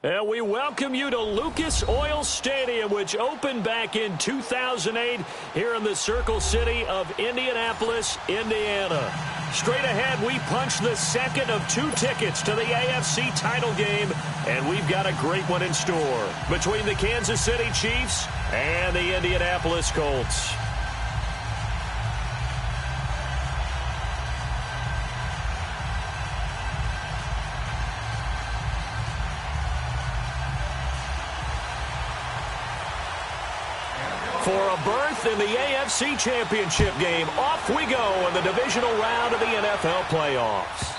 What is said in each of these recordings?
And we welcome you to Lucas Oil Stadium, which opened back in 2008 here in the Circle City of Indianapolis, Indiana. Straight ahead, we punch the second of 2 tickets to the AFC title game, and we've got a great one in store between the Kansas City Chiefs and the Indianapolis Colts. For a berth in the AFC Championship game, off we go in the divisional round of the NFL playoffs.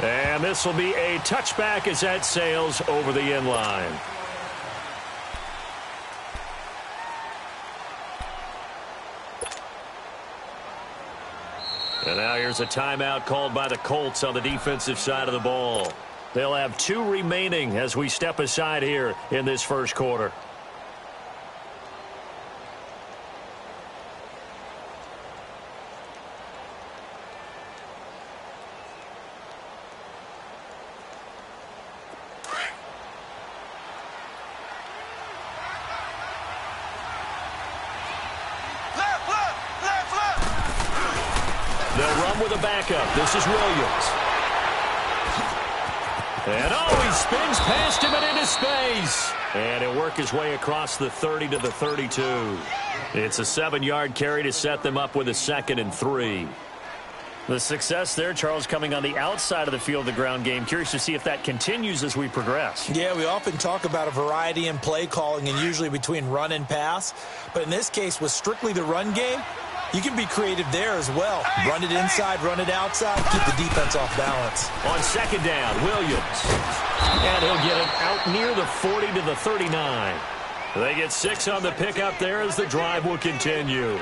And this will be a touchback as that sails over the end line. And now here's a timeout called by the Colts on the defensive side of the ball. They'll have 2 remaining as we step aside here in this first quarter. Backup. This is Williams. And he spins past him and into space. And he'll work his way across the 30 to the 32. It's a 7-yard carry to set them up with a 2nd and 3. The success there, Charles, coming on the outside of the field of the ground game. Curious to see if that continues as we progress. Yeah, we often talk about a variety in play calling and usually between run and pass. But in this case, with strictly the run game, you can be creative there as well. Run it inside, run it outside, keep the defense off balance. On 2nd down, Williams. And he'll get it out near the 40 to the 39. They get 6 on the pickup there as the drive will continue.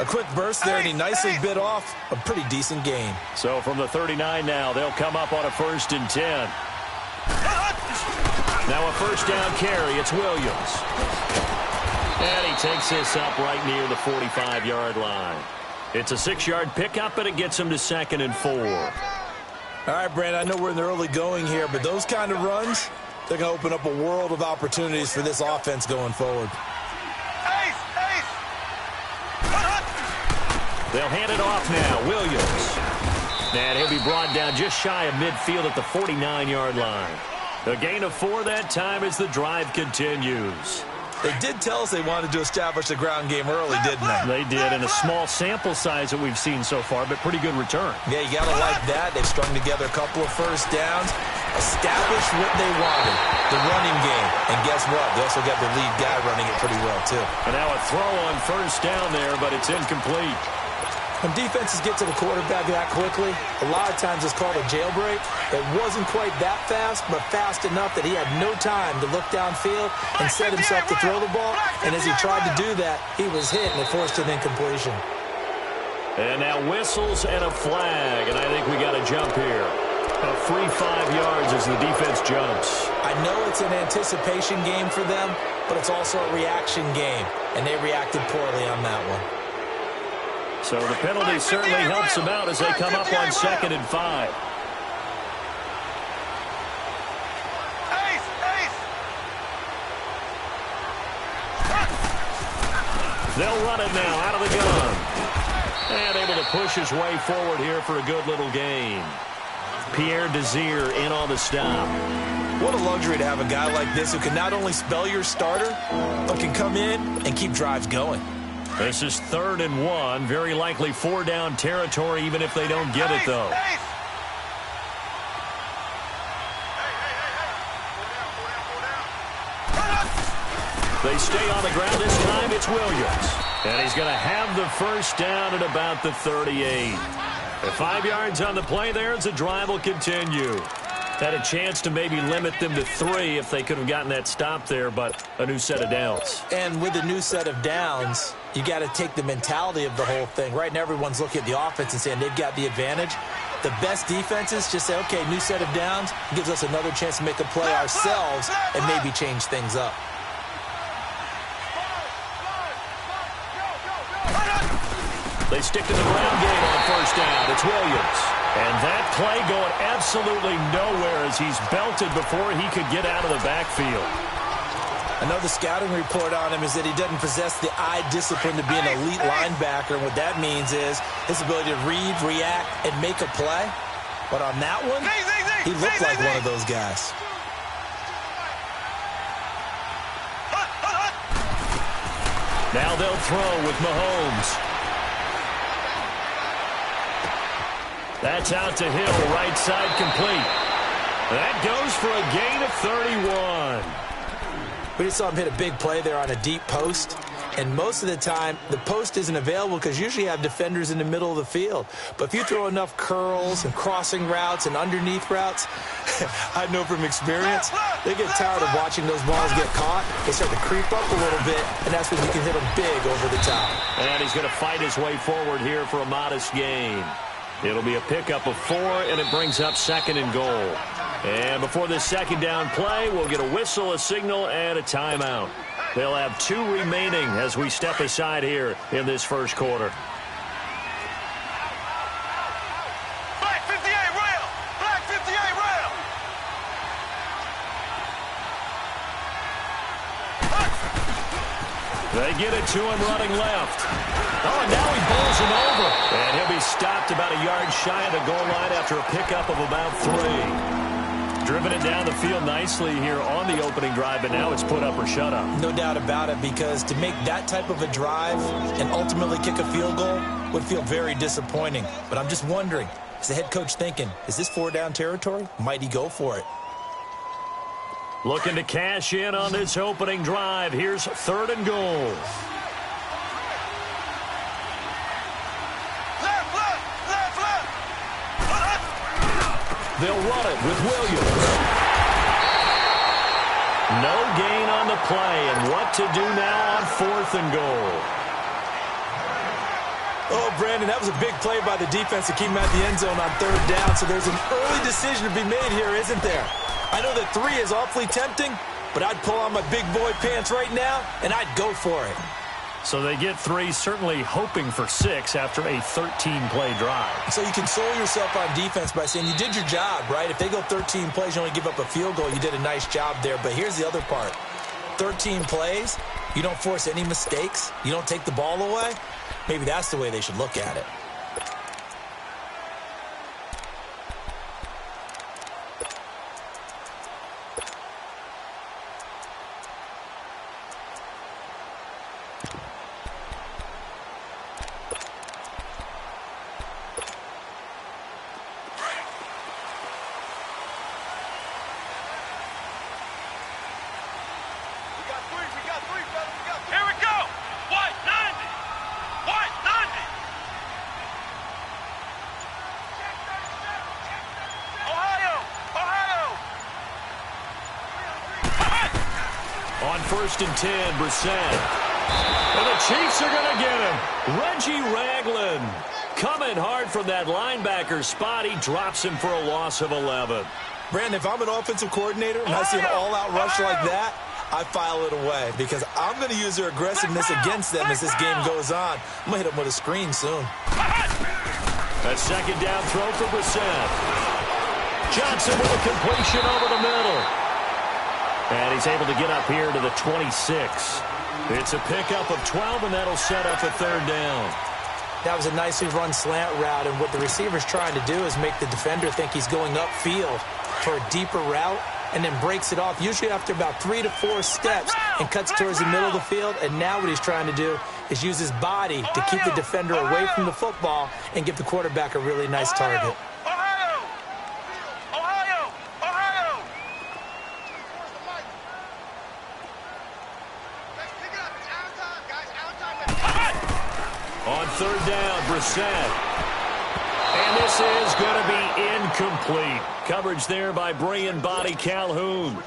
A quick burst there, and he nicely bit off a pretty decent gain. So from the 39 now, they'll come up on a 1st and 10. Now a 1st down carry, it's Williams. And he takes this up right near the 45-yard line. It's a 6-yard pickup, but it gets him to 2nd and 4. All right, Brandon, I know we're in the early going here, but those kind of runs, they're going to open up a world of opportunities for this offense going forward. They'll hand it off now. Williams. And he'll be brought down just shy of midfield at the 49-yard line. A gain of 4 that time as the drive continues. They did tell us they wanted to establish the ground game early, didn't they? They did, in a small sample size that we've seen so far, but pretty good return. Yeah, you got to like that. They've strung together a couple of 1st downs, established what they wanted, the running game. And guess what? They also got the lead guy running it pretty well, too. And now a throw on 1st down there, but it's incomplete. When defenses get to the quarterback that quickly, a lot of times it's called a jailbreak. It wasn't quite that fast, but fast enough that he had no time to look downfield and set himself to throw the ball. And as he tried to do that, he was hit, and it forced an incompletion. And now whistles and a flag, and I think we got a jump here. A free 5 yards as the defense jumps. I know it's an anticipation game for them, but it's also a reaction game, and they reacted poorly on that one. So the penalty certainly helps them out as they come up on 2nd and 5. They'll run it now out of the gun. And able to push his way forward here for a good little gain. Pierre Desir in on the stop. What a luxury to have a guy like this who can not only spell your starter, but can come in and keep drives going. This is 3rd and 1. Very likely 4-down territory, even if they don't get it, though. They stay on the ground this time. It's Williams. And he's going to have the 1st down at about the 38. 5 yards on the play there as the drive will continue. Had a chance to maybe limit them to 3 if they could have gotten that stop there, but a new set of downs. And with a new set of downs, you got to take the mentality of the whole thing. Right now, everyone's looking at the offense and saying they've got the advantage. The best defenses just say, okay, new set of downs gives us another chance to make a play ourselves and maybe change things up. They stick to the ground game on first down. It's Williams. And that play going absolutely nowhere as he's belted before he could get out of the backfield. I know the scouting report on him is that he doesn't possess the eye discipline to be an elite linebacker. And what that means is his ability to read, react, and make a play. But on that one, he looked like one of those guys. Now they'll throw with Mahomes. That's out to Hill, right side complete. That goes for a gain of 31. We just saw him hit a big play there on a deep post. And most of the time, the post isn't available because usually you have defenders in the middle of the field. But if you throw enough curls and crossing routes and underneath routes, I know from experience, they get tired of watching those balls get caught. They start to creep up a little bit, and that's when you can hit them big over the top. And he's going to fight his way forward here for a modest gain. It'll be a pickup of 4, and it brings up 2nd and goal. And before this second down play, we'll get a whistle, a signal, and a timeout. They'll have 2 remaining as we step aside here in this first quarter. Black 58 rail! Black 58 rail! They get it to him running left. Oh, and now he bowls him over. And he'll be stopped about a yard shy of the goal line after a pickup of about 3. Driven it down the field nicely here on the opening drive, but now it's put up or shut up. No doubt about it, because to make that type of a drive and ultimately kick a field goal would feel very disappointing. But I'm just wondering, is the head coach thinking, is this 4-down territory? Might he go for it? Looking to cash in on this opening drive. Here's 3rd and goal. They'll run it with Williams. No gain on the play, and what to do now on 4th and goal. Oh, Brandon, that was a big play by the defense to keep him at the end zone on 3rd down, so there's an early decision to be made here, isn't there? I know that 3 is awfully tempting, but I'd pull on my big boy pants right now, and I'd go for it. So they get 3, certainly hoping for 6 after a 13-play drive. So you console yourself on defense by saying you did your job, right? If they go 13 plays, you only give up a field goal, you did a nice job there. But here's the other part. 13 plays, you don't force any mistakes, you don't take the ball away. Maybe that's the way they should look at it. On 1st and 10, Brissett. And the Chiefs are going to get him. Reggie Ragland coming hard from that linebacker spot. He drops him for a loss of 11. Brandon, if I'm an offensive coordinator and I see an all-out rush like that, I file it away because I'm going to use their aggressiveness against them as this game goes on. I'm going to hit them with a screen soon. A 2nd down throw for Brissett. Johnson with a completion over the middle. And he's able to get up here to the 26. It's a pickup of 12, and that'll set up a 3rd down. That was a nicely run slant route, and what the receiver's trying to do is make the defender think he's going upfield for a deeper route, and then breaks it off, usually after about 3 to 4 steps, and cuts towards the middle of the field. And now what he's trying to do is use his body to keep the defender away from the football and give the quarterback a really nice target. On 3rd down, Brissett. And this is going to be incomplete. Coverage there by Brian Body Calhoun.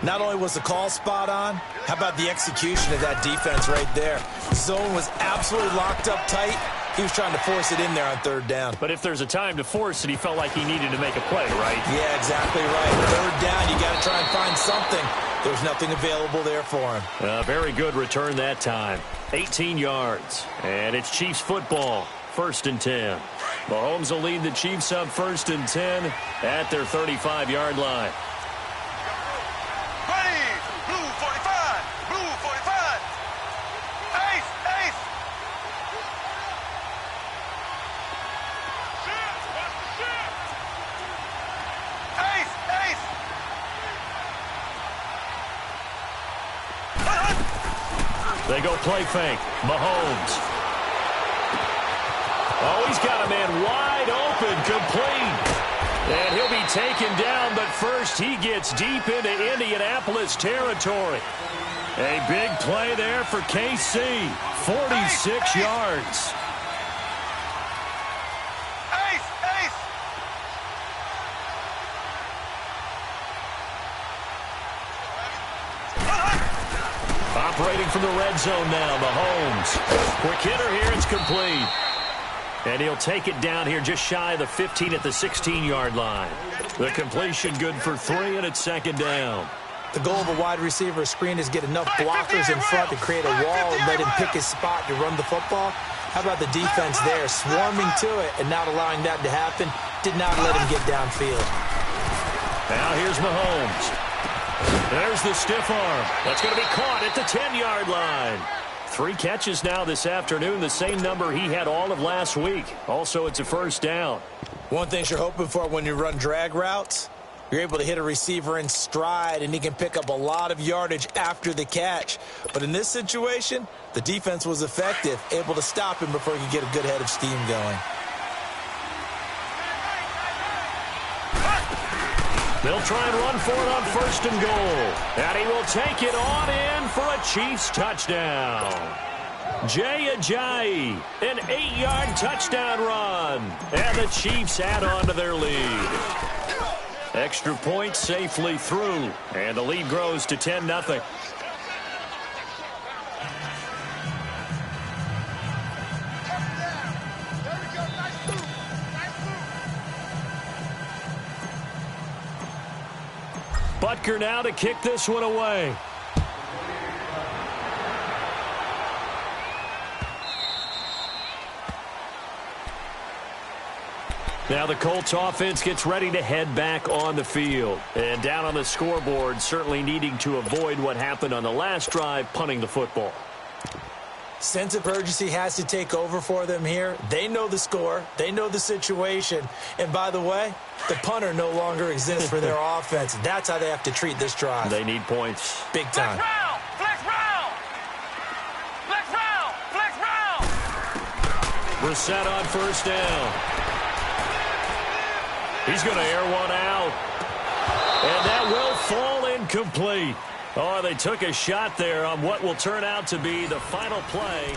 Not only was the call spot on, how about the execution of that defense right there? Zone was absolutely locked up tight. He was trying to force it in there on 3rd down. But if there's a time to force it, he felt like he needed to make a play, right? Yeah, exactly right. 3rd down, you got to try and find something. There's nothing available there for him. A very good return that time. 18 yards. And it's Chiefs football 1st and 10. Mahomes will lead the Chiefs up 1st and 10 at their 35-yard line. Ready. Blue 45. Blue 45. Ace. Ace. Ace. Ace. They go play fake. Mahomes. Oh, he's got a man wide open, complete. And he'll be taken down, but first he gets deep into Indianapolis territory. A big play there for KC. 46 yards. Ace. Ace. Operating from the red zone now, Mahomes. Quick hitter here, it's complete. And he'll take it down here just shy of the 15 at the 16-yard line. The completion good for 3, and it's 2nd down. The goal of a wide receiver screen is get enough blockers in front to create a wall and let him pick his spot to run the football. How about the defense there, swarming to it and not allowing that to happen? Did not let him get downfield. Now here's Mahomes. There's the stiff arm. That's going to be caught at the 10-yard line. 3 catches now this afternoon, the same number he had all of last week. Also, it's a 1st down. One thing you're hoping for when you run drag routes, you're able to hit a receiver in stride, and he can pick up a lot of yardage after the catch. But in this situation, the defense was effective, able to stop him before he could get a good head of steam going. They'll try and run for it on 1st and goal. And he will take it on in for a Chiefs touchdown. Jay Ajayi, an 8-yard touchdown run. And the Chiefs add on to their lead. Extra point safely through. And the lead grows to 10-0. Butker now to kick this one away. Now the Colts offense gets ready to head back on the field. And down on the scoreboard, certainly needing to avoid what happened on the last drive, punting the football. Sense of urgency has to take over for them here. They know the score. They know the situation. And by the way, the punter no longer exists for their offense. That's how they have to treat this drive. They need points. Big time. Flex round. Flex round. Flex round. Brissett on 1st down. He's going to air one out. And that will fall incomplete. Oh, they took a shot there on what will turn out to be the final play.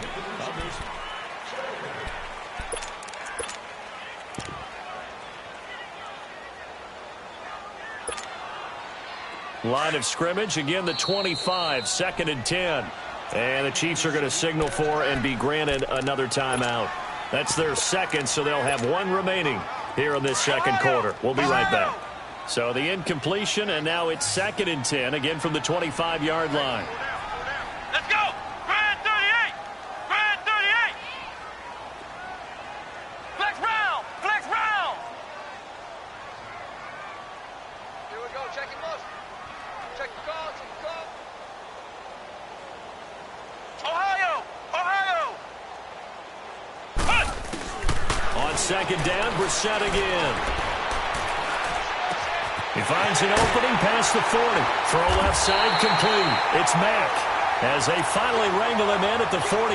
Line of scrimmage, again the 25, 2nd and 10. And the Chiefs are going to signal for and be granted another timeout. That's their 2nd, so they'll have 1 remaining here in this 2nd quarter. We'll be right back. So the incompletion, and now it's 2nd and 10, again from the 25-yard line. Let's go. Grand 38. Grand 38. Flex round. Flex round. Here we go. Check it motion. Check the call. Check the call. Ohio. Ohio. On 2nd down, Brissett again. He finds an opening past the 40. Throw left side complete. It's Mack as they finally wrangle him in at the 48.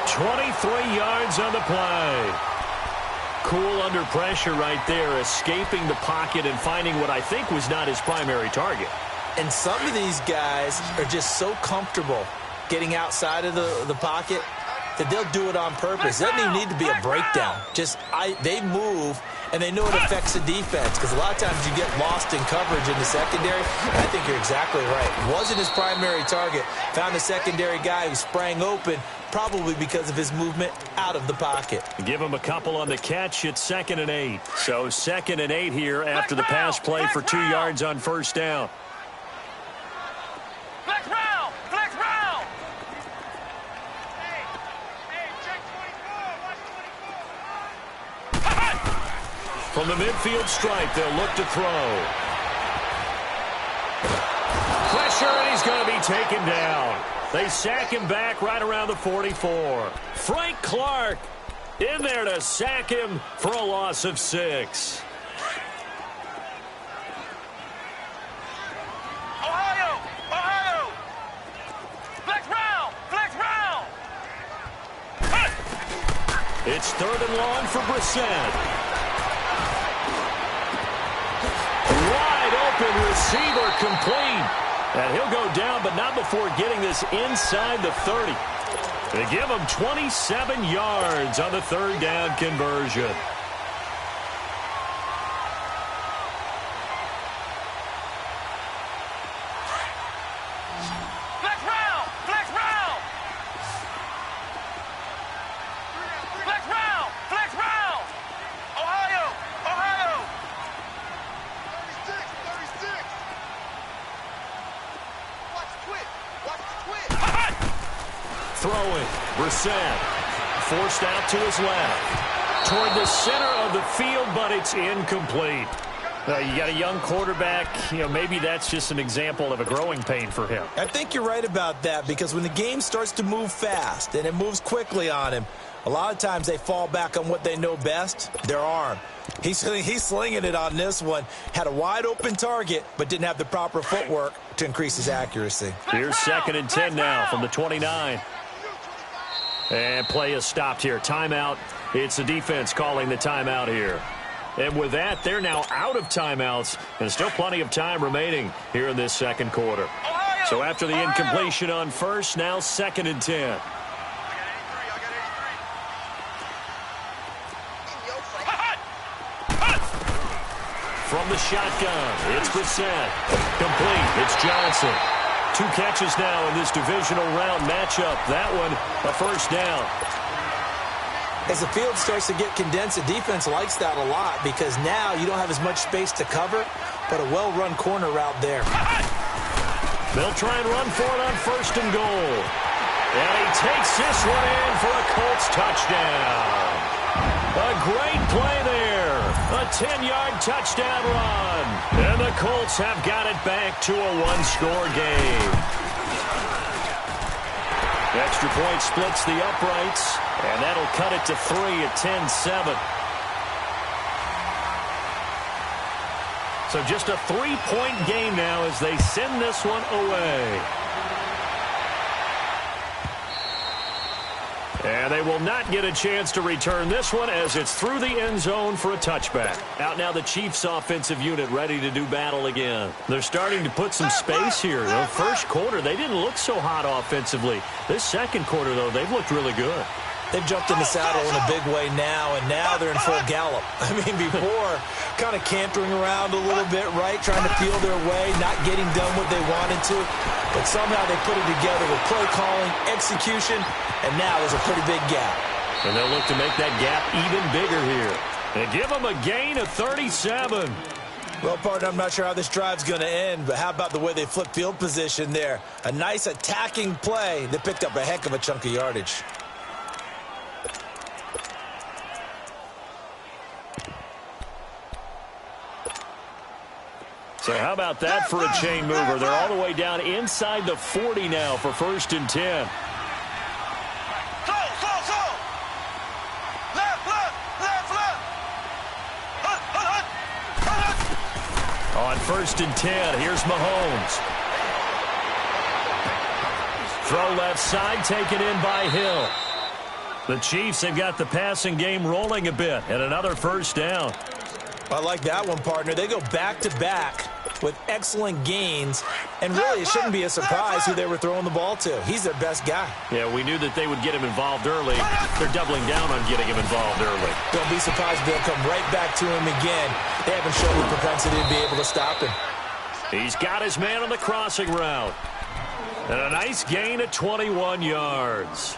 23 yards on the play. Cool under pressure right there, escaping the pocket and finding what I think was not his primary target. And some of these guys are just so comfortable getting outside of the pocket that they'll do it on purpose. It doesn't even need to be a breakdown. They move, and they know it affects the defense, because a lot of times you get lost in coverage in the secondary. And I think you're exactly right. Wasn't his primary target. Found a secondary guy who sprang open, probably because of his movement out of the pocket. Give him a couple on the catch. It's 2nd and 8. So 2nd and 8 here after the pass play for 2 yards on 1st down. Flex round. Flex round. Hey, check 24. Watch 24. From the midfield stripe, they'll look to throw. Pressure, and he's going to be taken down. They sack him back right around the 44. Frank Clark in there to sack him for a loss of 6. Ohio! Ohio! Flex round! Flex round! It's 3rd and long for Brissett. Wide open receiver complete. And he'll go down, but not before getting this inside the 30. They give him 27 yards on the 3rd down conversion. Flex round! Flex round! Flex round! Flex round! Ohio! Ohio! 36! Watch the twist! Watch the twist! Throwing, Brissett, forced out to his left, toward the center of the field, but it's incomplete. You got a young quarterback, maybe that's just an example of a growing pain for him. I think you're right about that, because when the game starts to move fast and it moves quickly on him, a lot of times they fall back on what they know best, their arm. He's slinging it on this one. Had a wide open target, but didn't have the proper footwork to increase his accuracy. Here's 2nd and 10 now from the 29. And play is stopped here. Timeout. It's the defense calling the timeout here. And with that, they're now out of timeouts, and still plenty of time remaining here in this 2nd quarter. So after the incompletion on 1st, now 2nd and 10. From the shotgun, it's Brissett. Complete, it's Johnson. 2 catches now in this divisional round matchup. That one, a 1st down. As the field starts to get condensed, the defense likes that a lot, because now you don't have as much space to cover, but a well-run corner route there. They'll try and run for it on 1st and goal. And he takes this one in for a Colts touchdown. A great play there. A 10-yard touchdown run. And the Colts have got it back to a 1-score game. Extra point splits the uprights, and that'll cut it to 3 at 10-7. So just a 3-point game now as they send this one away. And they will not get a chance to return this one as it's through the end zone for a touchback. Out now the Chiefs offensive unit ready to do battle again. They're starting to put some space here. The 1st quarter, they didn't look so hot offensively. This 2nd quarter, though, they've looked really good. They've jumped in the saddle in a big way now, and now they're in full gallop. I mean, before, kind of cantering around a little bit, right, trying to feel their way, not getting done what they wanted to. But somehow they put it together with play calling, execution, and now there's a pretty big gap. And they'll look to make that gap even bigger here. And give them a gain of 37. Well, partner, I'm not sure how this drive's going to end, but how about the way they flip field position there? A nice attacking play that picked up a heck of a chunk of yardage. So how about that for a chain mover? They're all the way down inside the 40 now for 1st and 10. On 1st and 10, here's Mahomes. Throw left side, taken in by Hill. The Chiefs have got the passing game rolling a bit, and another 1st down. I like that one, partner. They go back-to-back with excellent gains, and really it shouldn't be a surprise who they were throwing the ball to. He's their best guy. Yeah, we knew that they would get him involved early. They're doubling down on getting him involved early. Don't be surprised if they'll come right back to him again. They haven't shown the propensity to be able to stop him. He's got his man on the crossing route. And a nice gain of 21 yards.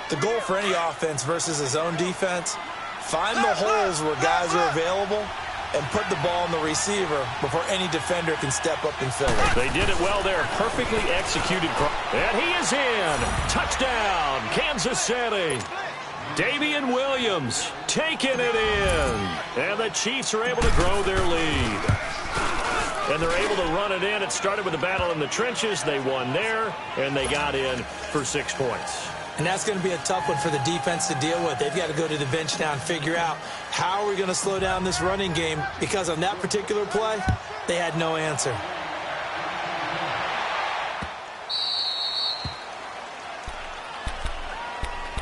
The goal for any offense versus his own defense, find the holes where guys are available and put the ball on the receiver before any defender can step up and fill it. They did it well there. Perfectly executed. And he is in. Touchdown, Kansas City. Damian Williams taking it in. And the Chiefs are able to grow their lead. And they're able to run it in. It started with a battle in the trenches. They won there, and they got in for 6 points. And that's going to be a tough one for the defense to deal with. They've got to go to the bench now and figure out how are we going to slow down this running game, because on that particular play, they had no answer.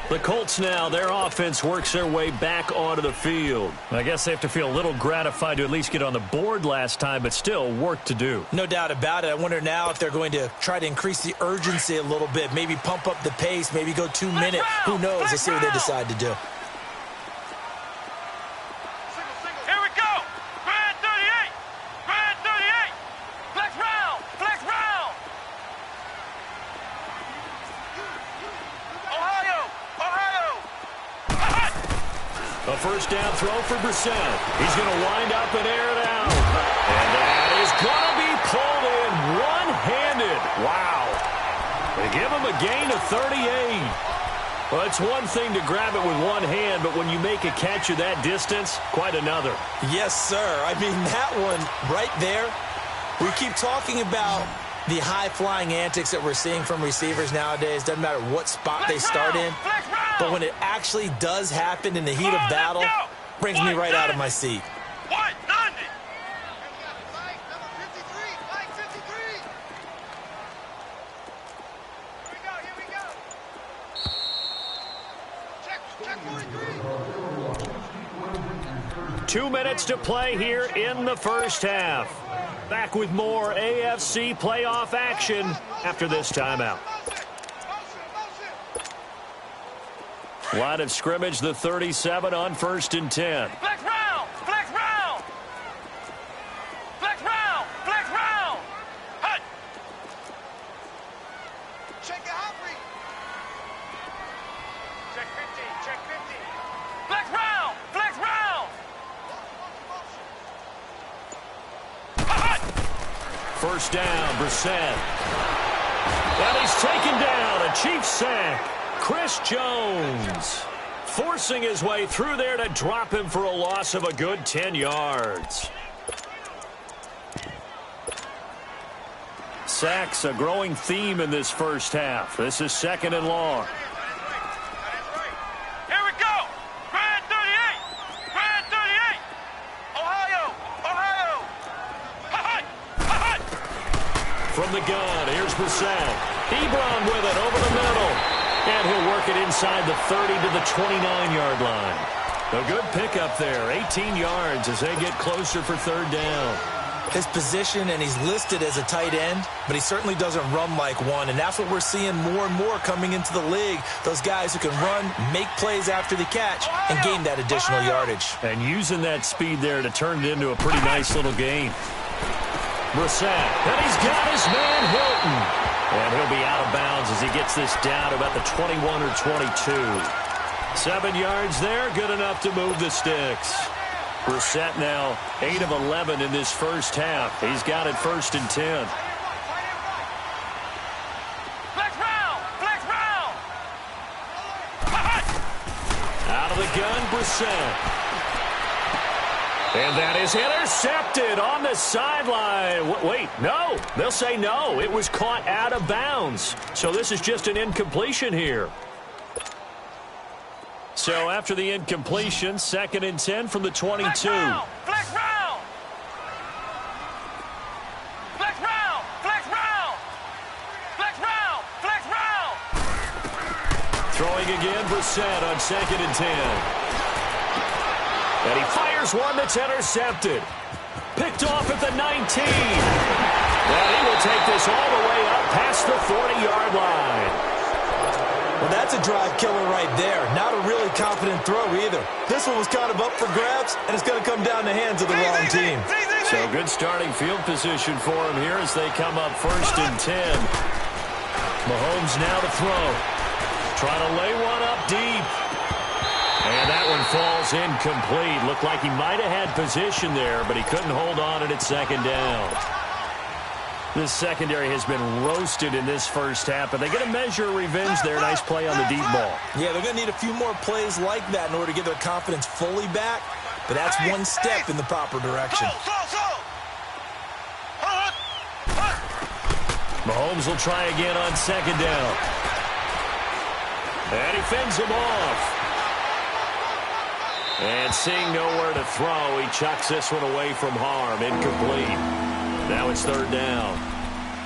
The Colts now, their offense works their way back onto the field. I guess they have to feel a little gratified to at least get on the board last time, but still work to do. No doubt about it. I wonder now if they're going to try to increase the urgency a little bit, maybe pump up the pace, maybe go 2 minute. Who knows? Let's see what they decide to do. Here we go. Grand 38. Grand 38. Flex round. Flex round. Ohio. Ohio. A first down throw for Brissett. He's going to wind up and air it out. And that is going to be pulled in one-handed. Wow. They give him a gain of 38. Well, it's one thing to grab it with one hand, but when you make a catch of that distance, quite another. Yes, sir. I mean, that one right there, we keep talking about the high-flying antics that we're seeing from receivers nowadays. Doesn't matter what spot they start in. But when it actually does happen in the heat of battle, brings me right out of my seat. 190. Here we go. Check 43. 2 minutes to play here in the first half. Back with more AFC playoff action after this timeout. Line of scrimmage, the 37 on 1st and 10. Flex round. Flex round. Flex round. Flex round. Hut. Check your hot read. Check 50. Check 50. Flex round. Flex round. Hut. First down, Brissett. And he's taken down, a Chiefs sack. Chris Jones forcing his way through there to drop him for a loss of a good 10 yards. Sacks, a growing theme in this first half. This is 2nd and long. Here we go. Grand 38. Grand 38. Ohio. Ohio. Ha-ha. Ha-ha. From the gun, here's Brissett. Ebron with it over the middle. And he'll work it inside the 30 to the 29-yard line. A good pickup there, 18 yards as they get closer for 3rd down. His position, and he's listed as a tight end, but he certainly doesn't run like one, and that's what we're seeing more and more coming into the league. Those guys who can run, make plays after the catch, and gain that additional yardage. And using that speed there to turn it into a pretty nice little gain. Brissett, and he's got his man Hilton. And he'll be out of bounds as he gets this down to about the 21 or 22. 7 yards there, good enough to move the sticks. Brissett now 8 of 11 in this first half. He's got it 1st and 10. Flex round. Flex round. Out of the gun, Brissett. And that is intercepted on the sideline. Wait, no. They'll say no. It was caught out of bounds. So this is just an incompletion here. So after the incompletion, 2nd and 10 from the 22. Flex round. Flex round. Flex round. Flex round. Flex round. Flex round. Throwing again, Brissett on 2nd and 10. And he fires one that's intercepted. Picked off at the 19. And he will take this all the way up past the 40-yard line. Well, that's a drive killer right there. Not a really confident throw either. This one was kind of up for grabs, and it's going to come down the hands of the wrong team. So good starting field position for him here as they come up 1st and 10. Mahomes now to throw. Trying to lay one up deep. And that one falls incomplete. Looked like he might have had position there, but he couldn't hold on it at 2nd down. This secondary has been roasted in this first half, but they get a measure of revenge there. Nice play on the deep ball. Yeah, they're going to need a few more plays like that in order to get their confidence fully back, but that's one step in the proper direction. Mahomes will try again on second down. And he fends him off. And seeing nowhere to throw, he chucks this one away from harm. Incomplete. Now it's third down.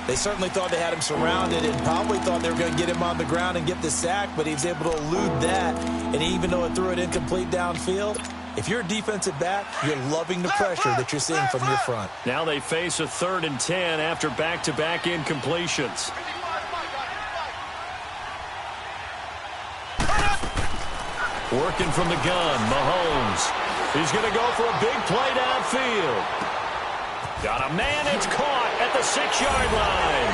They certainly thought they had him surrounded and probably thought they were going to get him on the ground and get the sack, but he was able to elude that. And even though it threw it incomplete downfield, if you're a defensive back, you're loving the pressure that you're seeing from your front. Now they face a 3rd and 10 after back-to-back incompletions. Working from the gun, Mahomes. He's going to go for a big play downfield. Got a man, it's caught at the 6-yard line.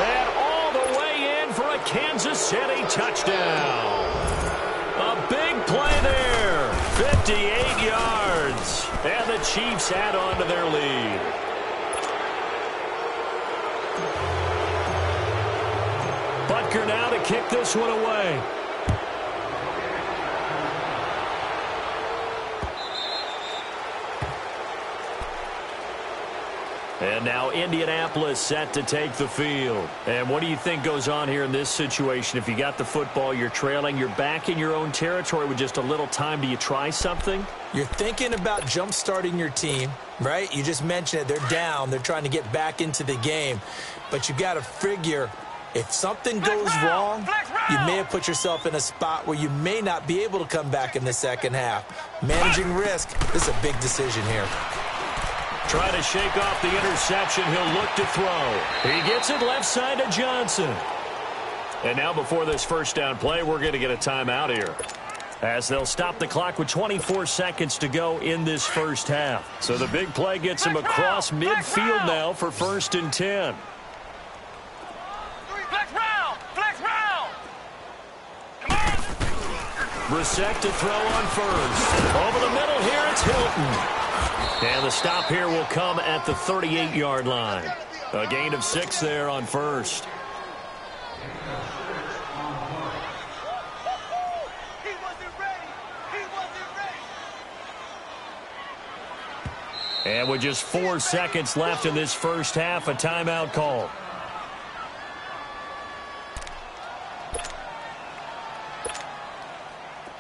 And all the way in for a Kansas City touchdown. A big play there. 58 yards. And the Chiefs add on to their lead. Butker now to kick this one away. And now Indianapolis set to take the field. And what do you think goes on here in this situation? If you got the football, you're trailing, you're back in your own territory with just a little time. Do you try something? You're thinking about jump-starting your team, right? You just mentioned it. They're down. They're trying to get back into the game. But you got to figure if something goes wrong, you may have put yourself in a spot where you may not be able to come back in the second half. Managing risk, this is a big decision here. Try to shake off the interception. He'll look to throw. He gets it left side to Johnson. And now before this first down play, we're going to get a timeout here, as they'll stop the clock with 24 seconds to go in this first half. So the big play gets him across midfield now for 1st and 10. Flex round! Flex round! Come on! Brissett to throw on first. Over the middle here, it's Hilton. And the stop here will come at the 38-yard line. A gain of 6 there on first. He wasn't ready! He wasn't ready! And with just 4 seconds left in this first half, a timeout call.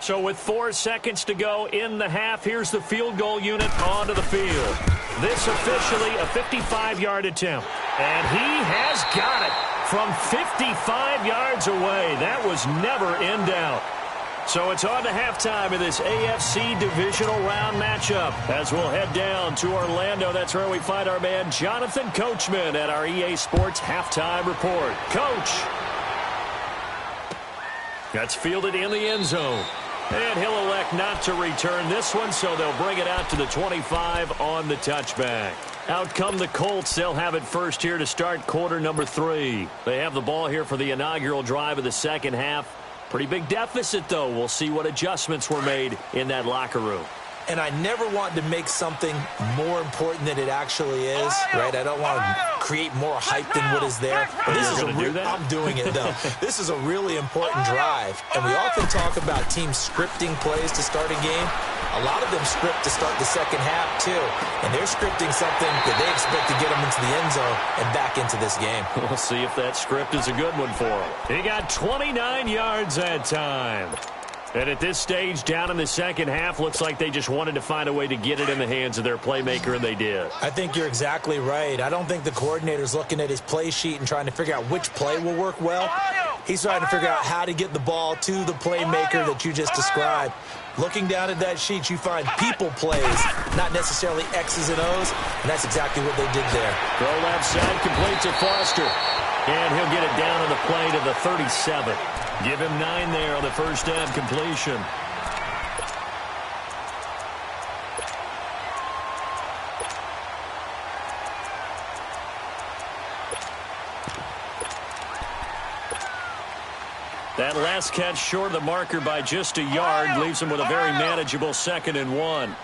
So with 4 seconds to go in the half, here's the field goal unit onto the field. This officially a 55-yard attempt. And he has got it from 55 yards away. That was never in doubt. So it's on to halftime in this AFC divisional round matchup, as we'll head down to Orlando. That's where we find our man Jonathan Coachman at our EA Sports Halftime Report. Coach. That's fielded in the end zone. And he'll elect not to return this one, so they'll bring it out to the 25 on the touchback. Out come the Colts. They'll have it first here to start quarter number 3. They have the ball here for the inaugural drive of the second half. Pretty big deficit, though. We'll see what adjustments were made in that locker room. And I never want to make something more important than it actually is, right? I don't want to create more hype than what is there. But this is I'm doing it, though. This is a really important drive. And we often talk about teams scripting plays to start a game. A lot of them script to start the second half, too. And they're scripting something that they expect to get them into the end zone and back into this game. We'll see if that script is a good one for him. He got 29 yards that time. And at this stage, down in the second half, looks like they just wanted to find a way to get it in the hands of their playmaker, and they did. I think you're exactly right. I don't think the coordinator's looking at his play sheet and trying to figure out which play will work well. He's trying to figure out how to get the ball to the playmaker that you just described. Looking down at that sheet, you find people plays, not necessarily X's and O's, and that's exactly what they did there. Throw left side, complete to Foster. And he'll get it down on the play to the 37. Give him 9 there on the first down completion. That last catch short of the marker by just a yard leaves him with a very manageable 2nd and 1.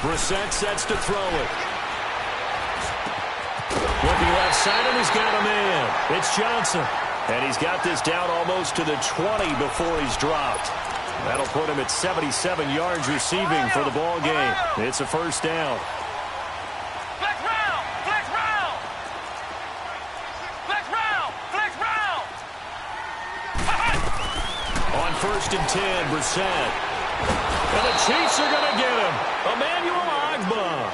Brissett sets to throw it. Looking left side, and he's got a man. It's Johnson. And he's got this down almost to the 20 before he's dropped. That'll put him at 77 yards receiving for the ball game. It's a first down. Flex round! Flex round! Flex round! Flex round! On 1st and 10, Brissett. And the Chiefs are going to get him. Emmanuel Ogbah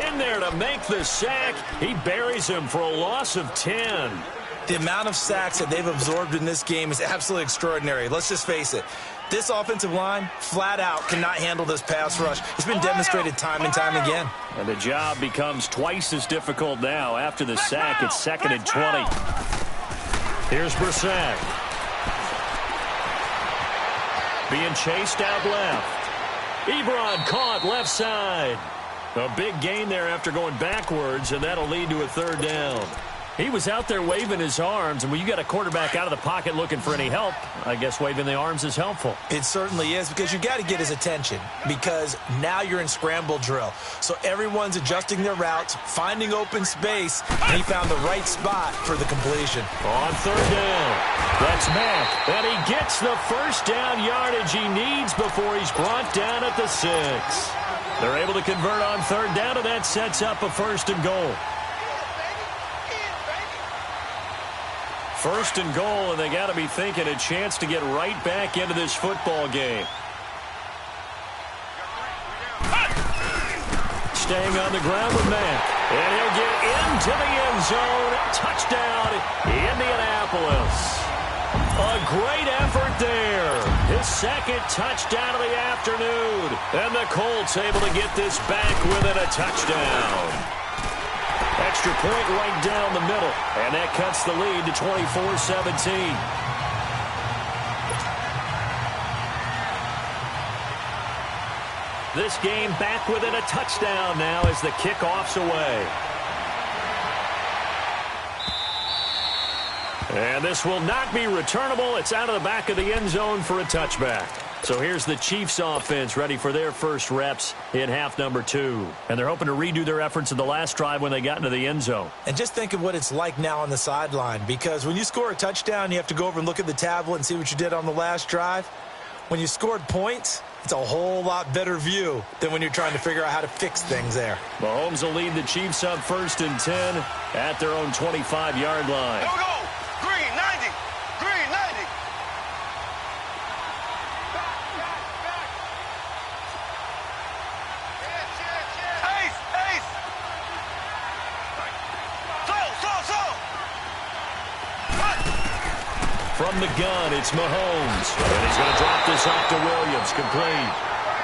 in there to make the sack. He buries him for a loss of 10. The amount of sacks that they've absorbed in this game is absolutely extraordinary. Let's just face it. This offensive line, flat out, cannot handle this pass rush. It's been demonstrated time and time again. And the job becomes twice as difficult now. After the sack, it's 2nd and 20. Here's Brissett. Being chased out left. Ebron caught left side. A big gain there after going backwards, and that'll lead to a 3rd down. He was out there waving his arms, and when you got a quarterback out of the pocket looking for any help, I guess waving the arms is helpful. It certainly is, because you got to get his attention, because now you're in scramble drill. So everyone's adjusting their routes, finding open space, and he found the right spot for the completion. On 3rd down, that's Mack, and he gets the first down yardage he needs before he's brought down at the 6. They're able to convert on 3rd down, and that sets up a 1st and goal. 1st and goal, and they got to be thinking a chance to get right back into this football game. Staying on the ground with Mack, and he'll get into the end zone. Touchdown, Indianapolis. A great effort there. His 2nd touchdown of the afternoon, and the Colts able to get this back within a touchdown. Extra point right down the middle, and that cuts the lead to 24-17. This game back within a touchdown now as the kickoff's away. And this will not be returnable. It's out of the back of the end zone for a touchback. So here's the Chiefs offense ready for their first reps in half number 2. And they're hoping to redo their efforts in the last drive when they got into the end zone. And just think of what it's like now on the sideline, because when you score a touchdown, you have to go over and look at the tablet and see what you did on the last drive. When you scored points, it's a whole lot better view than when you're trying to figure out how to fix things there. Mahomes will lead the Chiefs up 1st and 10 at their own 25-yard line. Here we go. Green, 90. Green, 90. Ace, ace. So. From the gun, it's Mahomes. And he's going to drop this off to Williams, complete.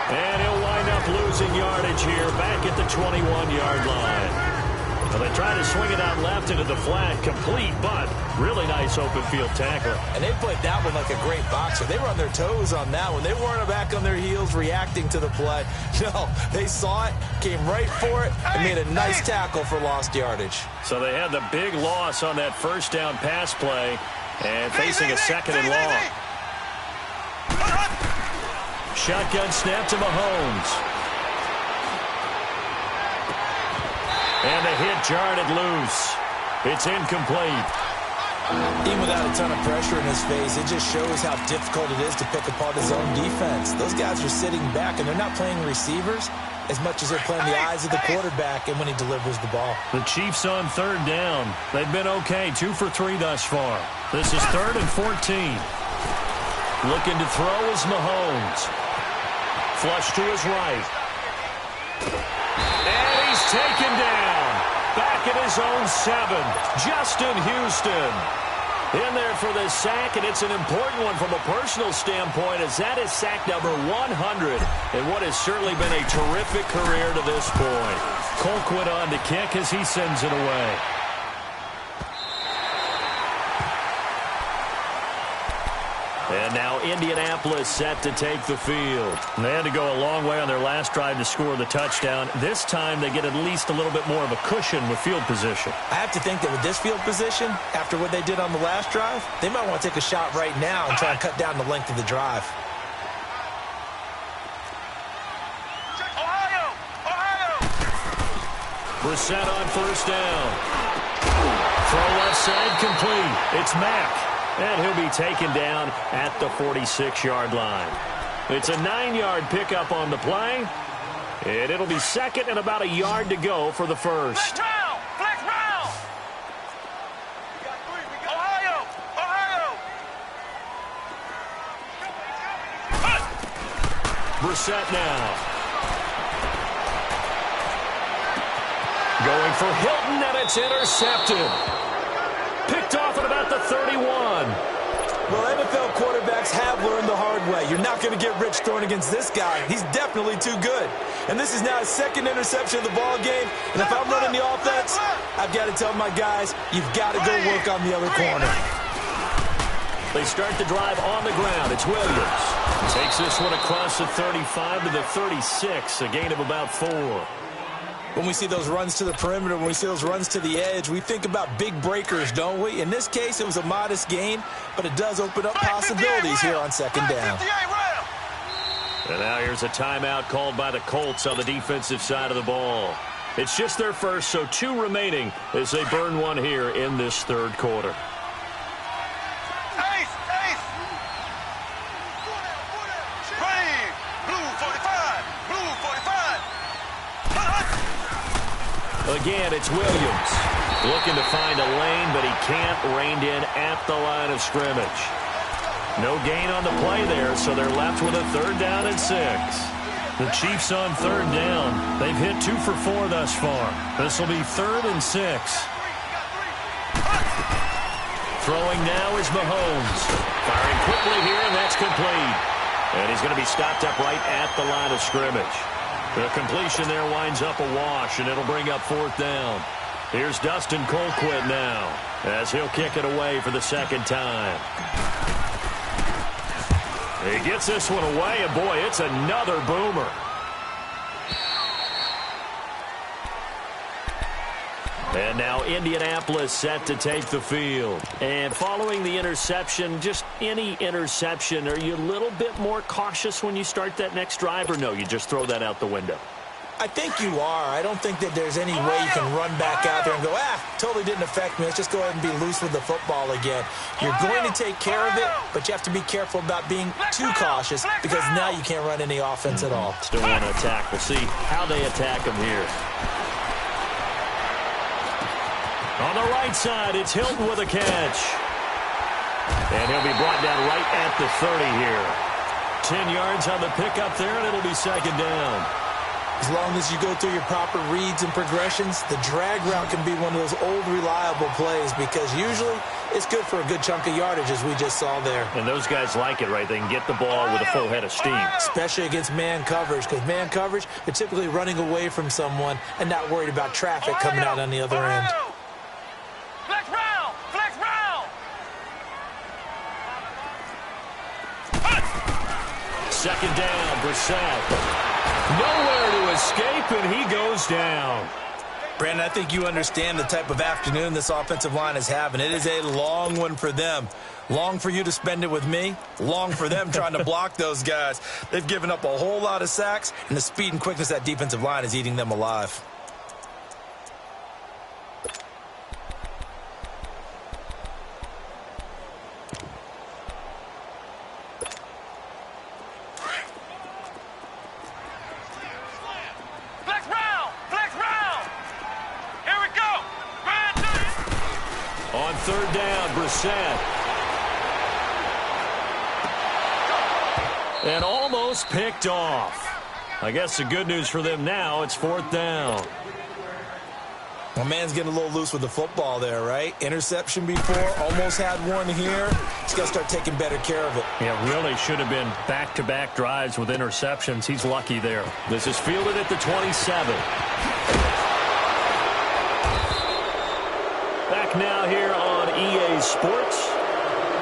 And he'll wind up losing yardage here back at the 21-yard line. Well, they try to swing it out left into the flat, complete, but really nice open field tackle. And they played that one like a great boxer. They were on their toes on that one. They weren't back on their heels reacting to the play. No, they saw it, came right for it, and made a nice tackle for lost yardage. So they had the big loss on that first down pass play and facing a 2nd and long. Shotgun snap to Mahomes. And the hit jarred it loose. It's incomplete. Even without a ton of pressure in his face, it just shows how difficult it is to pick apart his own defense. Those guys are sitting back, and they're not playing receivers as much as they're playing the eyes of the quarterback and when he delivers the ball. The Chiefs on 3rd down. They've been okay, 2 for 3 thus far. This is 3rd and 14. Looking to throw is Mahomes. Flush to his right. And he's taken down. Back at his own 7. Justin Houston in there for the sack, and it's an important one from a personal standpoint, as that is sack number 100 in what has certainly been a terrific career to this point. Colquitt on to kick as he sends it away. And now Indianapolis set to take the field. They had to go a long way on their last drive to score the touchdown. This time they get at least a little bit more of a cushion with field position. I have to think that with this field position, after what they did on the last drive, they might want to take a shot right now and try and cut down the length of the drive. Ohio! Brissett on first down. Throw left side complete. It's Mack. And he'll be taken down at the 46-yard line. It's a 9-yard pickup on the play. And it'll be second and about a yard to go for the first. Flex round! Flex round! Ohio! Ohio! Brissett now. Going for Hilton, and it's intercepted. Picked off at about the 31. Well, NFL quarterbacks have learned the hard way. You're not going to get rich throwing against this guy. He's definitely too good. And this is now his second interception of the ball game. And if I'm running the offense, I've got to tell my guys, you've got to go work on the other corner. They start the drive on the ground. It's Williams. Takes this one across the 35 to the 36, a gain of about 4. When we see those runs to the perimeter, when we see those runs to the edge, we think about big breakers, don't we? In this case, it was a modest gain, but it does open up possibilities here on second down. And now here's a timeout called by the Colts on the defensive side of the ball. It's just their first, so 2 remaining as they burn one here in this third quarter. Again, it's Williams looking to find a lane, but he can't. Reined in at the line of scrimmage. No gain on the play there, so they're left with a 3rd down and 6. The Chiefs on 3rd down. They've hit 2 for 4 thus far. This will be 3rd and 6. Throwing now is Mahomes. Firing quickly here, and that's complete. And he's going to be stopped up right at the line of scrimmage. The completion there winds up a wash, and it'll bring up 4th down. Here's Dustin Colquitt now, as he'll kick it away for the 2nd time. He gets this one away, and boy, it's another boomer. And now Indianapolis set to take the field. And following the interception, just any interception, are you a little bit more cautious when you start that next drive, or no, you just throw that out the window? I think you are. I don't think that there's any way you can run back out there and go, totally didn't affect me. Let's just go ahead and be loose with the football again. You're going to take care of it, but you have to be careful about being too cautious because now you can't run any offense at all. Still want to attack. We'll see how they attack him here. On the right side, it's Hilton with a catch. And he'll be brought down right at the 30 here. 10 yards on the pickup there, and it'll be 2nd down. As long as you go through your proper reads and progressions, the drag route can be one of those old, reliable plays because usually it's good for a good chunk of yardage, as we just saw there. And those guys like it, right? They can get the ball with a full head of steam. Especially against man coverage, because man coverage, they're typically running away from someone and not worried about traffic coming out on the other end. Flex round! Flex round! 2nd down, Brissett. Nowhere to escape, and he goes down. Brandon, I think you understand the type of afternoon this offensive line is having. It is a long one for them. Long for you to spend it with me. Long for them trying to block those guys. They've given up a whole lot of sacks, and the speed and quickness of that defensive line is eating them alive. On 3rd down, Brissett. And almost picked off. I guess the good news for them now, it's 4th down. My man's getting a little loose with the football there, right? Interception before, almost had one here. He's got to start taking better care of it. Yeah, really should have been back-to-back drives with interceptions. He's lucky there. This is fielded at the 27. Back now here on EA Sports,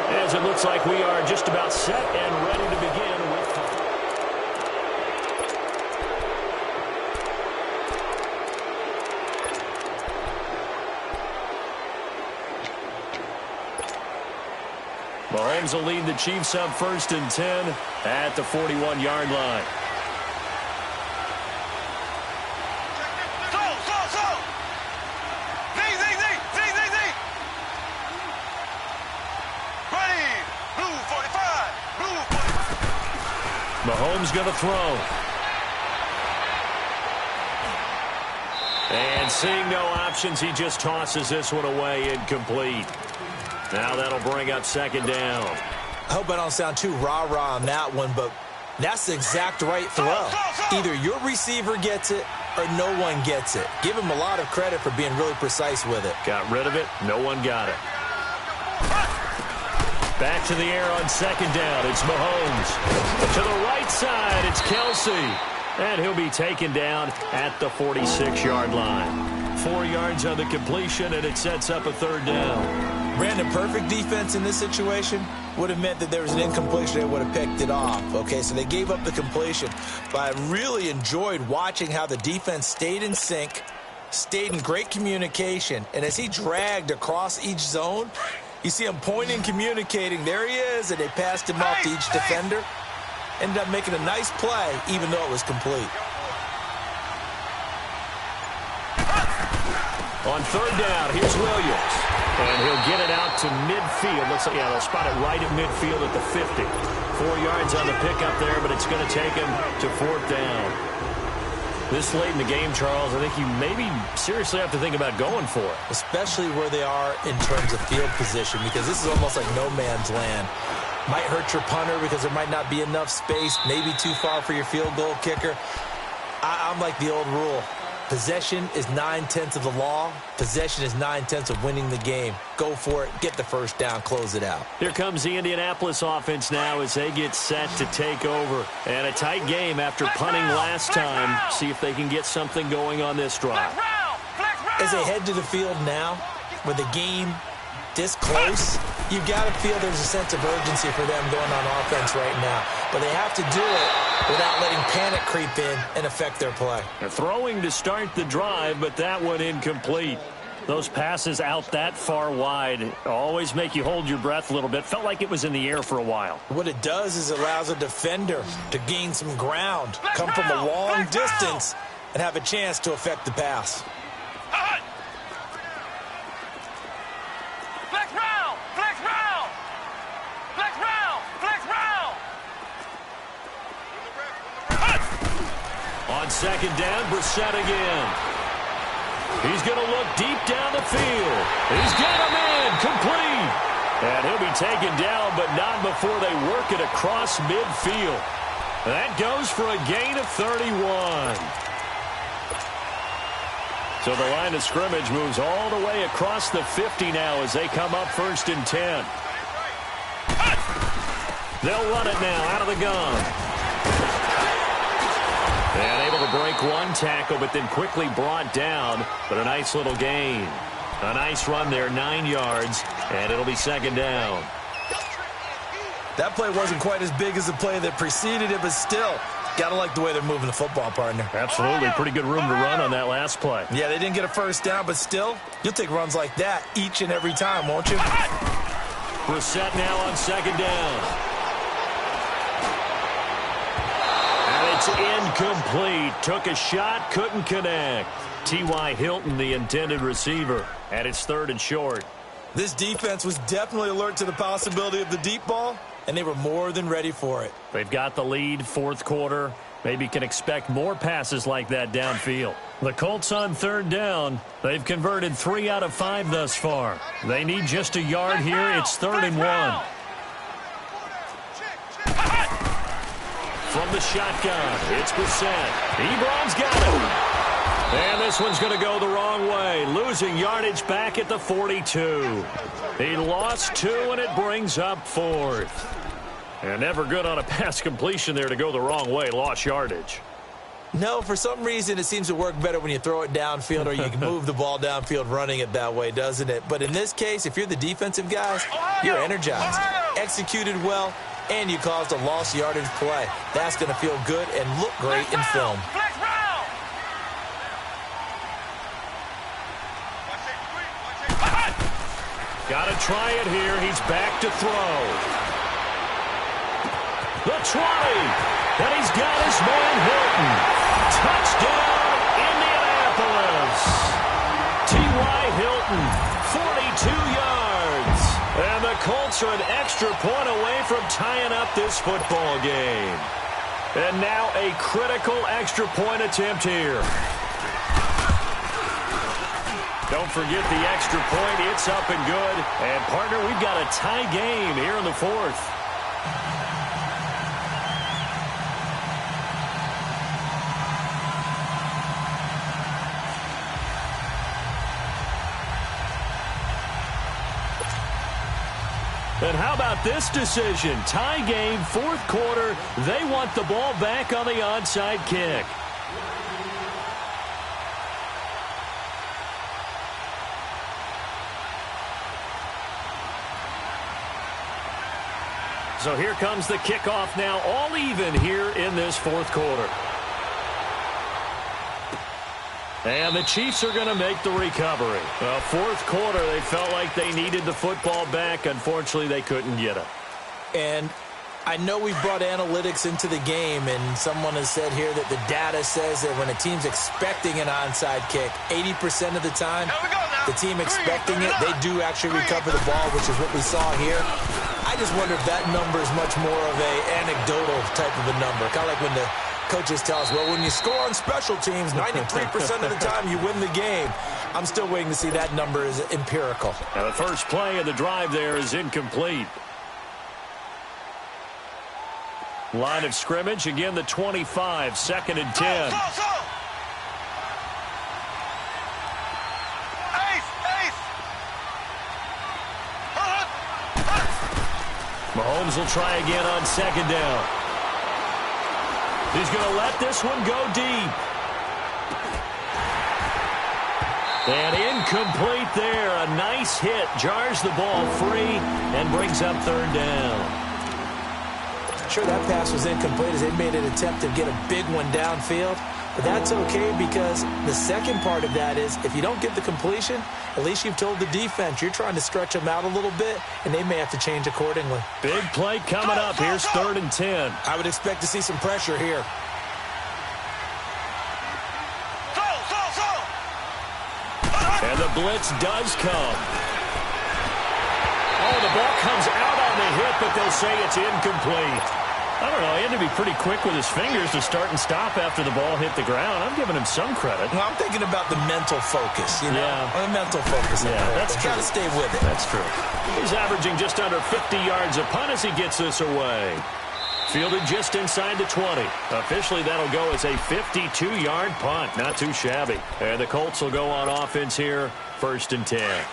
as it looks like we are just about set and ready to begin with. Mahomes will lead the Chiefs up 1st and 10 at the 41-yard line. Go! He's going to throw. And seeing no options, he just tosses this one away incomplete. Now that'll bring up second down. I hope I don't sound too rah-rah on that one, but that's the exact right throw. Either your receiver gets it or no one gets it. Give him a lot of credit for being really precise with it. Got rid of it. No one got it. Back to the air on second down. It's Mahomes. To the right side, it's Kelsey. And he'll be taken down at the 46-yard line. 4 yards on the completion, and it sets up a third down. Brandon, perfect defense in this situation would have meant that there was an incompletion. They would have picked it off. Okay, so they gave up the completion. But I really enjoyed watching how the defense stayed in sync, stayed in great communication. And as he dragged across each zone, you see him pointing, communicating. There he is, and they passed him off to each defender. Ended up making a nice play, even though it was complete. On third down, here's Williams. And he'll get it out to midfield. Looks like, yeah, they'll spot it right at midfield at the 50. 4 yards on the pickup there, but it's going to take him to fourth down. This late in the game, Charles, I think you maybe seriously have to think about going for it. Especially where they are in terms of field position, because this is almost like no man's land. Might hurt your punter because there might not be enough space, maybe too far for your field goal kicker. I'm like the old rule. Possession is 9/10 of the law. Possession is 9/10 of winning the game. Go for it. Get the first down. Close it out. Here comes the Indianapolis offense now as they get set to take over. And a tight game after punting last time. See if they can get something going on this drive. As they head to the field now, with the game this close, you've got to feel there's a sense of urgency for them going on offense right now. But they have to do it without letting panic creep in and affect their play. They're throwing to start the drive, but that one incomplete. Those passes out that far wide always make you hold your breath a little bit. Felt like it was in the air for a while. What it does is it allows a defender to gain some ground, come from a long distance, and have a chance to affect the pass. On second down, Brissett again. He's going to look deep down the field. He's got him in, complete. And he'll be taken down, but not before they work it across midfield. That goes for a gain of 31. So the line of scrimmage moves all the way across the 50 now as they come up 1st and 10. They'll run it now out of the gun. And able to break one tackle, but then quickly brought down. But a nice little gain. A nice run there, 9 yards, and it'll be second down. That play wasn't quite as big as the play that preceded it, but still, gotta like the way they're moving the football, partner. Absolutely. Pretty good room to run on that last play. Yeah, they didn't get a first down, but still, you'll take runs like that each and every time, won't you? Brissett now on second down. It's incomplete. Took a shot, couldn't connect. T.Y. Hilton, the intended receiver, and it's 3rd and short. This defense was definitely alert to the possibility of the deep ball, and they were more than ready for it. They've got the lead, 4th quarter. Maybe can expect more passes like that downfield. The Colts on 3rd down. They've converted 3 out of 5 thus far. They need just a yard here. It's 3rd and 1. From the shotgun, it's Brissett. Ebron's got it. And this one's going to go the wrong way. Losing yardage back at the 42. He lost 2, and it brings up 4th. And never good on a pass completion there to go the wrong way. Lost yardage. No, for some reason it seems to work better when you throw it downfield or you can move the ball downfield running it that way, doesn't it? But in this case, if you're the defensive guys, you're energized, executed well, and you caused a lost yardage play. That's going to feel good and look great in film. Got to try it here. He's back to throw. The 20. And he's got his man Hilton. Touchdown, Indianapolis. T.Y. Hilton, 42 yards. And the Colts are an extra point away from tying up this football game. And now a critical extra point attempt here. Don't forget the extra point. It's up and good. And, partner, we've got a tie game here in the fourth. And how about this decision? Tie game, fourth quarter. They want the ball back on the onside kick. So here comes the kickoff now, all even here in this fourth quarter. And the Chiefs are going to make the recovery. Fourth quarter, they felt like they needed the football back. Unfortunately, they couldn't get it. And I know we've brought analytics into the game, and someone has said here that the data says that when a team's expecting an onside kick, 80% of the time, the team expecting it, they do actually recover the ball, which is what we saw here. I just wonder if that number is much more of a anecdotal type of a number. Kind of like when the coaches tell us, well, when you score on special teams, 93% of the time you win the game. I'm still waiting to see that number is empirical. Now the first play of the drive there is incomplete. Line of scrimmage, again the 25, 2nd and 10. Mahomes will try again on 2nd down. He's going to let this one go deep. And incomplete there. A nice hit. Jars the ball free and brings up 3rd down. Sure, that pass was incomplete as they made an attempt to get a big one downfield. But that's okay because the second part of that is if you don't get the completion, at least you've told the defense you're trying to stretch them out a little bit, and they may have to change accordingly. Big play coming up. Here's 3rd and 10. I would expect to see some pressure here. And the blitz does come. Oh, the ball comes out on the hit, but they'll say it's incomplete. I don't know. He had to be pretty quick with his fingers to start and stop after the ball hit the ground. I'm giving him some credit. No, I'm thinking about the mental focus, you know? Yeah. The mental focus. Yeah, that's true. Got to stay with it. That's true. He's averaging just under 50 yards a punt as he gets this away. Fielded just inside the 20. Officially, that'll go as a 52-yard punt. Not too shabby. And the Colts will go on offense here, 1st and 10.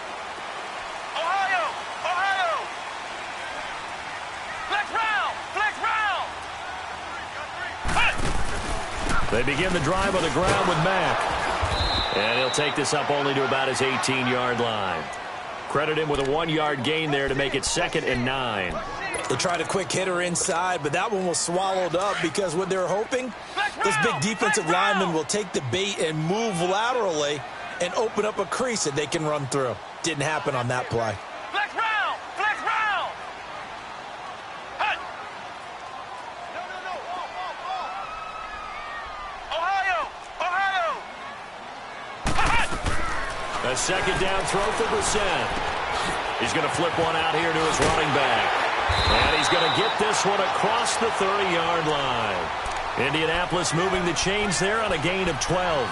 They begin the drive on the ground with Mack. And he'll take this up only to about his 18-yard line. Credit him with a 1-yard gain there to make it 2nd and 9. They tried a quick hitter inside, but that one was swallowed up because what they're hoping, this big defensive lineman will take the bait and move laterally and open up a crease that they can run through. Didn't happen on that play. A 2nd down throw for Brissett. He's going to flip one out here to his running back. And he's going to get this one across the 30-yard line. Indianapolis moving the chains there on a gain of 12.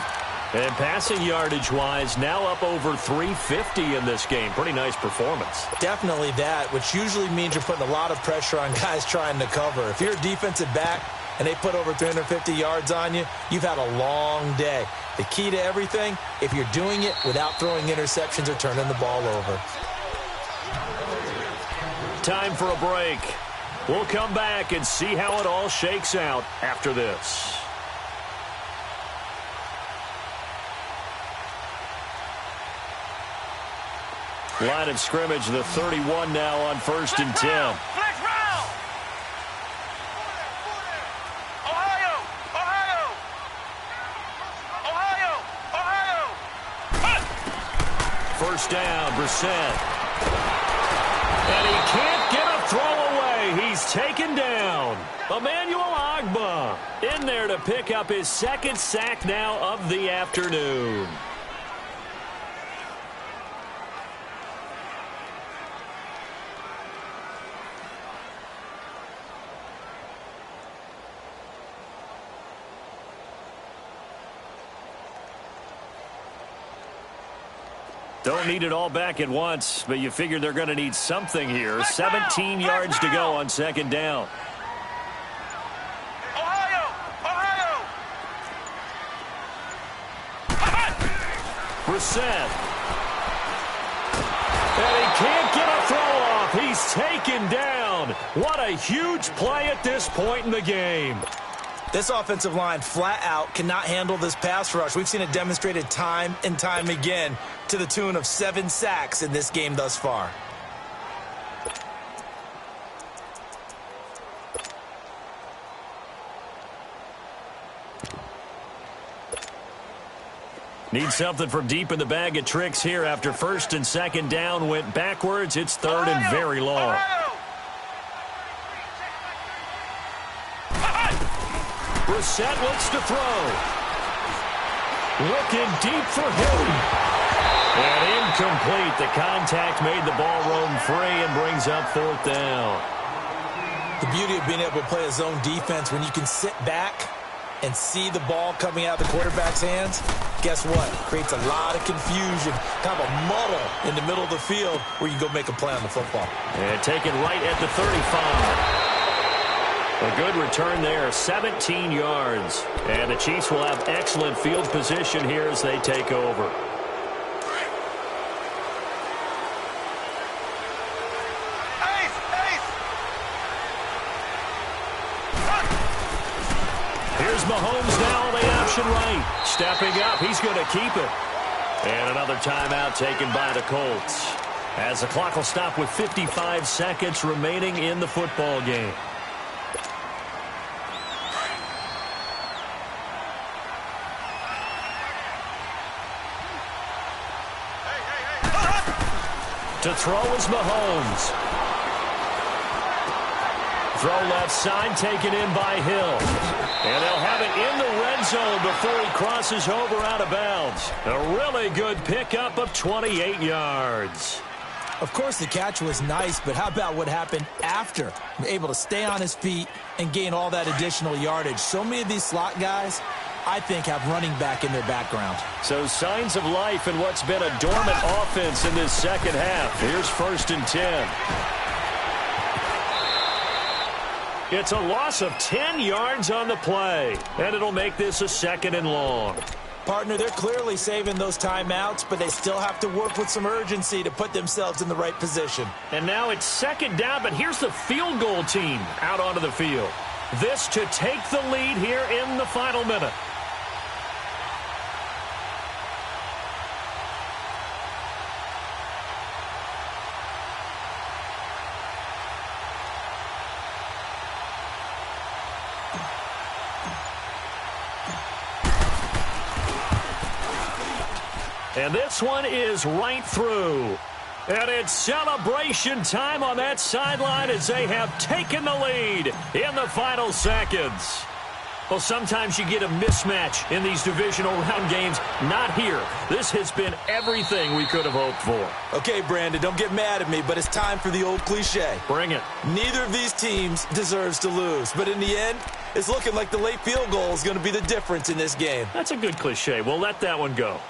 And passing yardage-wise, now up over 350 in this game. Pretty nice performance. Definitely that, which usually means you're putting a lot of pressure on guys trying to cover. If you're a defensive back and they put over 350 yards on you, you've had a long day. The key to everything, if you're doing it without throwing interceptions or turning the ball over. Time for a break. We'll come back and see how it all shakes out after this. Line of scrimmage, the 31 now on 1st and 10. First down, Brissett. And he can't get a throw away. He's taken down. Emmanuel Ogbah in there to pick up his 2nd sack now of the afternoon. Don't need it all back at once, but you figure they're going to need something here. 17 yards to go on second down. Brissett. And he can't get a throw off. He's taken down. What a huge play at this point in the game. This offensive line flat out cannot handle this pass rush. We've seen it demonstrated time and time again to the tune of 7 sacks in this game thus far. Need something from deep in the bag of tricks here after first and second down went backwards. It's third and very long. Brissett looks to throw. Looking deep for Hill. And incomplete. The contact made the ball roam free and brings up fourth down. The beauty of being able to play a zone defense when you can sit back and see the ball coming out of the quarterback's hands, guess what? Creates a lot of confusion, kind of a muddle in the middle of the field where you can go make a play on the football. And taken right at the 35. A good return there, 17 yards. And the Chiefs will have excellent field position here as they take over. Here's Mahomes now on the option right. Stepping up, he's going to keep it. And another timeout taken by the Colts. As the clock will stop with 55 seconds remaining in the football game. To throw is Mahomes. Throw left side, taken in by Hill. And they'll have it in the red zone before he crosses over out of bounds. A really good pickup of 28 yards. Of course, the catch was nice, but how about what happened after? Able to stay on his feet and gain all that additional yardage. So many of these slot guys, I think, have running back in their background. So signs of life in what's been a dormant offense in this second half. Here's first and 10. It's a loss of 10 yards on the play, and it'll make this a second and long. Partner, they're clearly saving those timeouts, but they still have to work with some urgency to put themselves in the right position. And now it's second down, but here's the field goal team out onto the field. This to take the lead here in the final minute. And this one is right through. And it's celebration time on that sideline as they have taken the lead in the final seconds. Well, sometimes you get a mismatch in these divisional round games. Not here. This has been everything we could have hoped for. Okay, Brandon, don't get mad at me, but it's time for the old cliche. Bring it. Neither of these teams deserves to lose, but in the end, it's looking like the late field goal is going to be the difference in this game. That's a good cliche. We'll let that one go.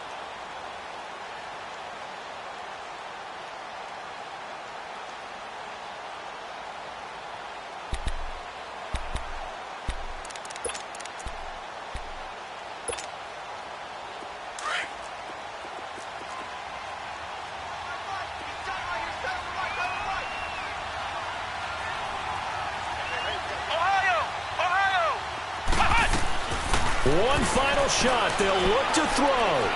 One final shot. They'll look to throw.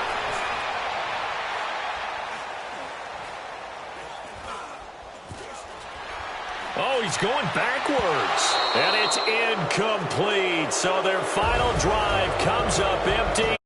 Oh, he's going backwards. And it's incomplete. So their final drive comes up empty.